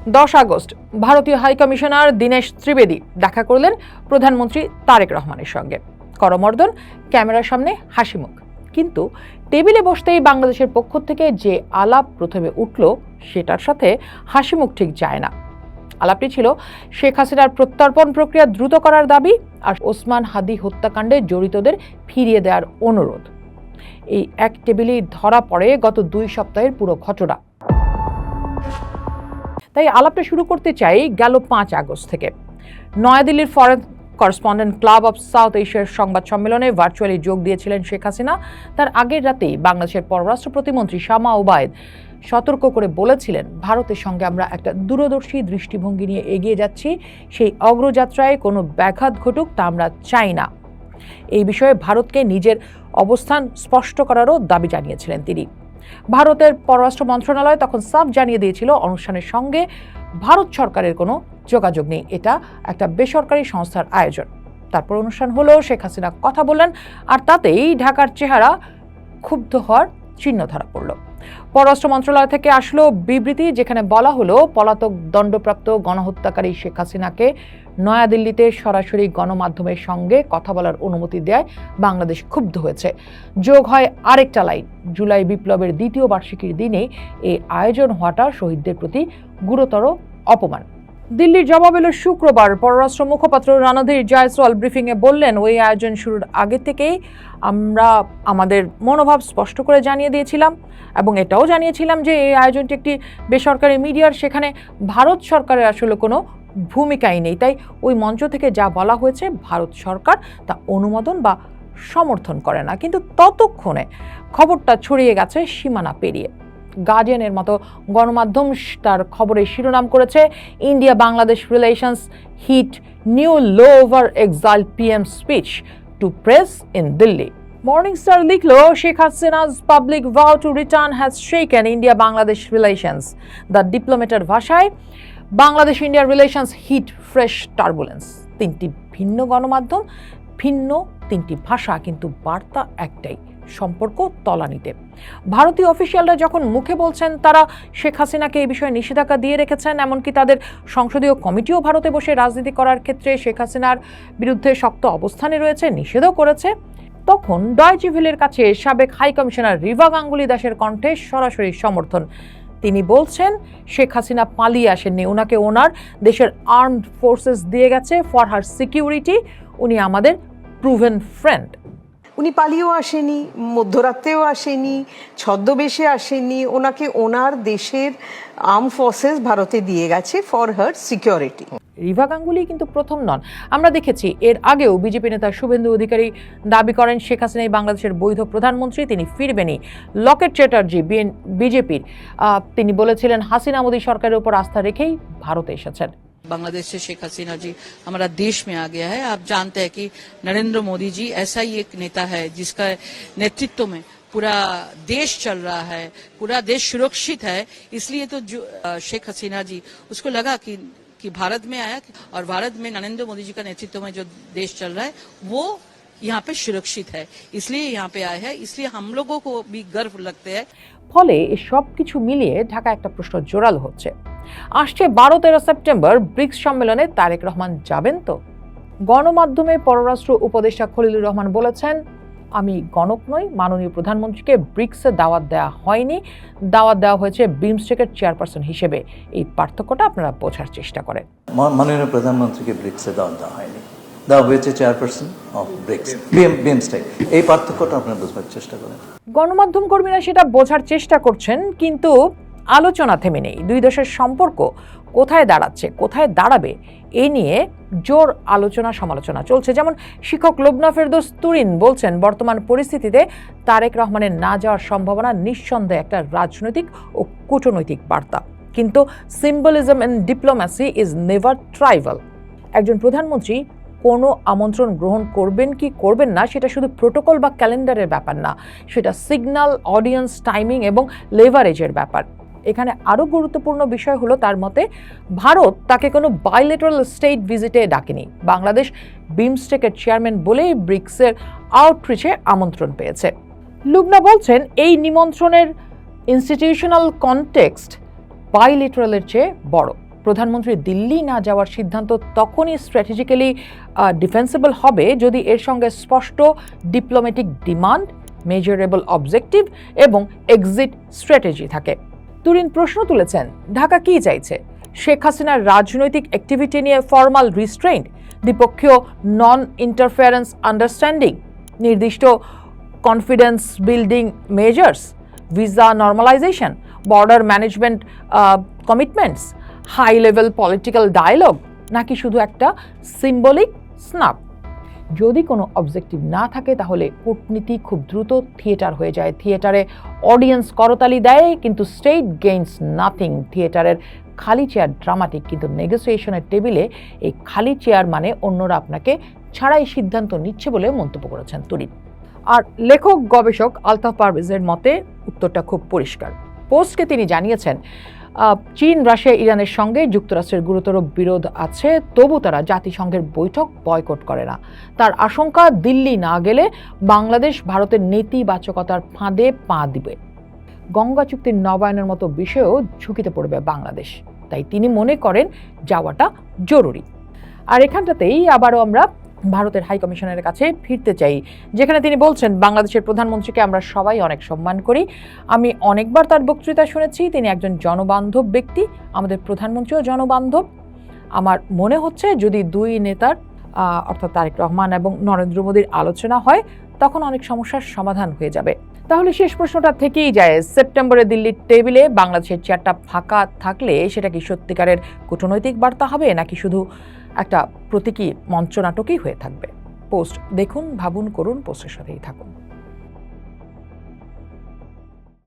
10 August ভারতীয় high commissioner Dinesh Trivedi দেখা করলেন প্রধানমন্ত্রী তারেক রহমানের সঙ্গে। করমর্দন, ক্যামেরার সামনে হাসিমুখ। কিন্তু টেবিলে বসতেই বাংলাদেশের পক্ষ থেকে যে আলাপ প্রথমে উঠল সেটার সাথে হাসিমুখ ঠিক যায় না। আলাপটি ছিল শেখ হাসিনার প্রত্যর্পণ প্রক্রিয়া দ্রুত করার দাবি আর ওসমান হাদি হত্যাকাণ্ডে জড়িতদের ফিরিয়ে দেওয়ার অনুরোধ। এই এক টেবিলেই ধরা পড়ে গত 2 সপ্তাহের পুরো ঘটনা। তাই আলাপটা শুরু করতে চাই গেল 5 আগস্ট থেকে। নয়াদিল্লির foreign correspondent club of South এশিয়ার সংবাদ সম্মেলনে ভার্চুয়ালি যোগ দিয়েছিলেন শেখ হাসিনা। তার আগের রাতেই বাংলাদেশের পররাষ্ট্র প্রতিমন্ত্রী শামা ওবায়েদ সতর্ক করে বলেছিলেন, ভারতের সঙ্গে আমরা একটা দূরদর্শী দৃষ্টিভঙ্গি নিয়ে এগিয়ে যাচ্ছি, সেই অগ্রযাত্রায় কোনো ব্যাঘাত ঘটুক তা আমরা চাই না। এই বিষয়ে ভারতকে নিজের অবস্থান স্পষ্ট করারও দাবি জানিয়েছিলেন তিনি। ভারতের পররাষ্ট্র মন্ত্রণালয় তখন সাফ জানিয়ে দিয়েছিল অনুষ্ঠানের সঙ্গে ভারত সরকারের কোনো যোগাযোগ নেই, এটা একটা বেসরকারি সংস্থার আয়োজন। তারপর অনুষ্ঠান হলো, শেখ হাসিনা কথা বললেন, আর তাতেই ঢাকার চেহারা ক্ষুব্ধ হওয়ার চিহ্ন ধরা পড়ল। পররাষ্ট্র মন্ত্রণালয় থেকে আসলো বিবৃতি, যেখানে বলা হলো পলাতক দণ্ডপ্রাপ্ত গণহত্যাকারী শেখ হাসিনাকে নয়াদিল্লিতে সরাসরি গণমাধ্যমের সঙ্গে কথা বলার অনুমতি দেয় বাংলাদেশ ক্ষুব্ধ হয়েছে। যোগ হয় আরেকটা লাইন, জুলাই বিপ্লবের 2য় বার্ষিকীর দিনে এই আয়োজন হওয়াটা শহীদদের প্রতি গুরুতর অপমান। দিল্লির জবাব এলো শুক্রবার। পররাষ্ট্র মুখপাত্র রণধীর জয়সওয়াল ব্রিফিংয়ে বললেন, ওই আয়োজন শুরুর আগে থেকেই আমরা আমাদের মনোভাব স্পষ্ট করে জানিয়ে দিয়েছিলাম এবং এটাও জানিয়েছিলাম যে এই আয়োজনটি একটি বেসরকারি মিডিয়ার, সেখানে ভারত সরকারের আসলে কোনো ভূমিকাই নেই। তাই ওই মঞ্চ থেকে যা বলা হয়েছে ভারত সরকার তা অনুমোদন বা সমর্থন করে না। কিন্তু ততক্ষণে খবরটা ছড়িয়ে গেছে সীমানা পেরিয়ে। গার্ডিয়ানের মতো গণমাধ্যম তার খবরের শিরোনাম করেছে, India Bangladesh relations hit new low over exile PM speech to press in Delhi. Morning Star লিখল, Sheikh Hasina's public vow to return has shaken India Bangladesh relations. The ডিপ্লোমেটের ভাষায়, Bangladesh India relations hit fresh turbulence. 3টি ভিন্ন গণমাধ্যম, ভিন্ন 3টি ভাষা, কিন্তু বার্তা একটাই, সম্পর্ক তলানিতে। ভারতীয় অফিসিয়ালরা যখন মুখে বলছেন তারা শেখ হাসিনাকে এই বিষয়ে নিষেধাজ্ঞা দিয়ে রেখেছেন, এমনকি তাদের সংসদীয় কমিটিও ভারতে বসে রাজনীতি করার ক্ষেত্রে শেখ হাসিনার বিরুদ্ধে শক্ত অবস্থানে রয়েছে, নিষেধও করেছে, তখন ডয়চে ভেলের কাছে সাবেক হাই কমিশনার রিভা গাঙ্গুলি দাসের কণ্ঠে সরাসরি সমর্থন। তিনি বলছেন, শেখ হাসিনা পালিয়ে আসেননি, ওনাকে ওনার দেশের আর্মড ফোর্সেস দিয়ে গেছে ফর হার সিকিউরিটি। উনি আমাদের প্রুভেন ফ্রেন্ড। উনি পালিয়েও আসেনি, মধ্যরাত্রেও আসেনি, ছদ্মবেশে আসেনি, ওনাকে ওনার দেশের আর্ম ফোর্সেস ভারতে দিয়ে গেছে for her security. Riva Ganguly কিন্তু প্রথম নন। আমরা দেখেছি এর আগেও বিজেপি নেতা শুভেন্দু অধিকারী দাবি করেন শেখ হাসিনাই বাংলাদেশের বৈধ প্রধানমন্ত্রী, তিনি ফিরবেনই। লকেট চ্যাটার্জি বিজেপির, তিনি বলেছিলেন হাসিনা মোদী সরকারের উপর আস্থা রেখেই ভারতে এসেছেন। बांग्लादेश से शेख हसीना जी हमारा देश में आ गया है। आप जानते हैं कि नरेंद्र मोदी जी ऐसा ही एक नेता है जिसका नेतृत्व में पूरा देश चल रहा है, पूरा देश सुरक्षित है। इसलिए तो जो शेख हसीना जी उसको लगा कि भारत में आया और भारत में नरेंद्र मोदी जी का नेतृत्व में जो देश चल रहा है वो यहाँ पे सुरक्षित है, इसलिए यहाँ पे आए हैं। इसलिए हम लोगों को भी गर्व लगते हैं। ফলে সব কিছু মিলিয়ে ঢাকা একটা প্রশ্ন জোরালো হচ্ছে, আসছে 12-13 সেপ্টেম্বর ব্রিক্স সম্মেলনে তারেক রহমান যাবেন তো? গণমাধ্যমে পররাষ্ট্র উপদেষ্টা খলিলুর রহমান বলেছেন, আমি গণক নই, মাননীয় প্রধানমন্ত্রীকে ব্রিক্সে দাওয়াত দেওয়া হয়নি, দাওয়াত দেওয়া হয়েছে বিমস্টেকের চেয়ারপারসন হিসেবে। এই পার্থক্যটা আপনারা বোঝার চেষ্টা করেন। মাননীয় প্রধানমন্ত্রীকে ব্রিক্সে দাওয়াত দেওয়া হয়নি, দেওয়া হয়েছে চেয়ারপারসন অফ ব্রিক্স, বিমস্টেক। এই পার্থক্যটা আপনারা বোঝার চেষ্টা করেন। গণমাধ্যম কর্মীরা সেটা বোঝার চেষ্টা করছেন, কিন্তু আলোচনা থেমে নেই। দুই দেশের সম্পর্ক কোথায় দাঁড়াচ্ছে, কোথায় দাঁড়াবে, এ নিয়ে জোর আলোচনা সমালোচনা চলছে। যেমন শিক্ষক লুবনা ফেরদৌস তুরিন বলছেন, বর্তমান পরিস্থিতিতে তারেক রহমানের না যাওয়ার সম্ভাবনা নিঃসন্দেহে একটা রাজনৈতিক ও কূটনৈতিক বার্তা, কিন্তু symbolism in diplomacy is never tribal. একজন প্রধানমন্ত্রী কোনো আমন্ত্রণ গ্রহণ করবেন কি করবেন না সেটা শুধু প্রোটোকল বা ক্যালেন্ডারের ব্যাপার না, সেটা সিগন্যাল, অডিয়েন্স, টাইমিং এবং লেভারেজের ব্যাপার। এখানে আরও গুরুত্বপূর্ণ বিষয় হলো, তার মতে ভারত তাকে কোনো বাইলেটারাল স্টেট ভিজিটে ডাকেনি। বাংলাদেশ বিমস্টেকের চেয়ারম্যান বলেই ব্রিক্সের আউটরিচে আমন্ত্রণ পেয়েছে। লুবনা বলছেন, এই নিমন্ত্রণের ইনস্টিটিউশনাল কনটেক্সট বাইলেটারালের চেয়ে বড়। প্রধানমন্ত্রী দিল্লি না যাওয়ার সিদ্ধান্ত তখনই স্ট্র্যাটেজিক্যালি ডিফেন্সিবল হবে যদি এর সঙ্গে স্পষ্ট ডিপ্লোম্যাটিক ডিমান্ড, মেজারেবল অবজেক্টিভ এবং এক্সিট স্ট্র্যাটেজি থাকে। তুরিন প্রশ্ন তুলেছেন, ঢাকা কি চাইছে? শেখ হাসিনার রাজনৈতিক অ্যাক্টিভিটি নিয়ে ফর্মাল রিস্ট্রেইন্ট, দ্বিপক্ষীয় নন ইন্টারফারেন্স আন্ডারস্ট্যান্ডিং, নির্দিষ্ট confidence building measures, visa normalisation, border management commitments, high level political dialogue, নাকি শুধু একটা সিম্বলিক স্নাপ? যদি কোনো অবজেক্টিভ না থাকে তাহলে কূটনীতি খুব দ্রুত থিয়েটার হয়ে যায়। থিয়েটারে অডিয়েন্স করতালি দেয় কিন্তু স্টেট গেইনস নাথিং। থিয়েটারের খালি চেয়ার ড্রামাটিক, কিন্তু নেগোসিয়েশনের টেবিলে এই খালি চেয়ার মানে অন্যরা আপনাকে ছাড়াই সিদ্ধান্ত নিচ্ছে বলে মন্তব্য করেছেন তুরিন। আর লেখক গবেষক আলতাফ পারভেজের মতে উত্তরটা খুব পরিষ্কার। পোস্টকে তিনি জানিয়েছেন, চীন, রাশিয়া, ইরানের সঙ্গে যুক্তরাষ্ট্রের গুরুতর বিরোধ আছে, তবু তারা জাতিসংঘের বৈঠক বয়কট করে না। তার আশঙ্কা, দিল্লি না গেলে বাংলাদেশ ভারতের নেতিবাচকতার ফাঁদে পা দিবে। গঙ্গা চুক্তির নবায়নের মতো বিষয়েও ঝুঁকিতে পড়বে বাংলাদেশ। তাই তিনি মনে করেন যাওয়াটা জরুরি। আর এখানটাতেই আবারও আমরা ভারতের হাই কমিশনের কাছে ফিরতে চাই, যেখানে তিনি বলছেন, বাংলাদেশের প্রধানমন্ত্রীকে আমরা সবাই অনেক সম্মান করি। আমি অনেকবার তার বক্তৃতা শুনেছি। তিনি একজন জনবান্ধব ব্যক্তি, আমাদের প্রধানমন্ত্রীও জনবান্ধব। আমার মনে হচ্ছে যদি দুই নেতার অর্থাৎ তারেক রহমান এবং নরেন্দ্র মোদীর আলোচনা হয় তখন অনেক সমস্যার সমাধান হয়ে যাবে। তাহলে শেষ প্রশ্নটা থেকেই যায়, সেপ্টেম্বরে দিল্লির টেবিলে বাংলাদেশের চেয়ারটা ফাঁকা থাকলে সেটা কি সত্যিকারের কূটনৈতিক বার্তা হবে, নাকি শুধু একটা প্রতীকী মঞ্চনাটকই হয়ে থাকবে? পোস্ট দেখুন, ভাবুন, করুন, পোস্টের সাথেই থাকুন।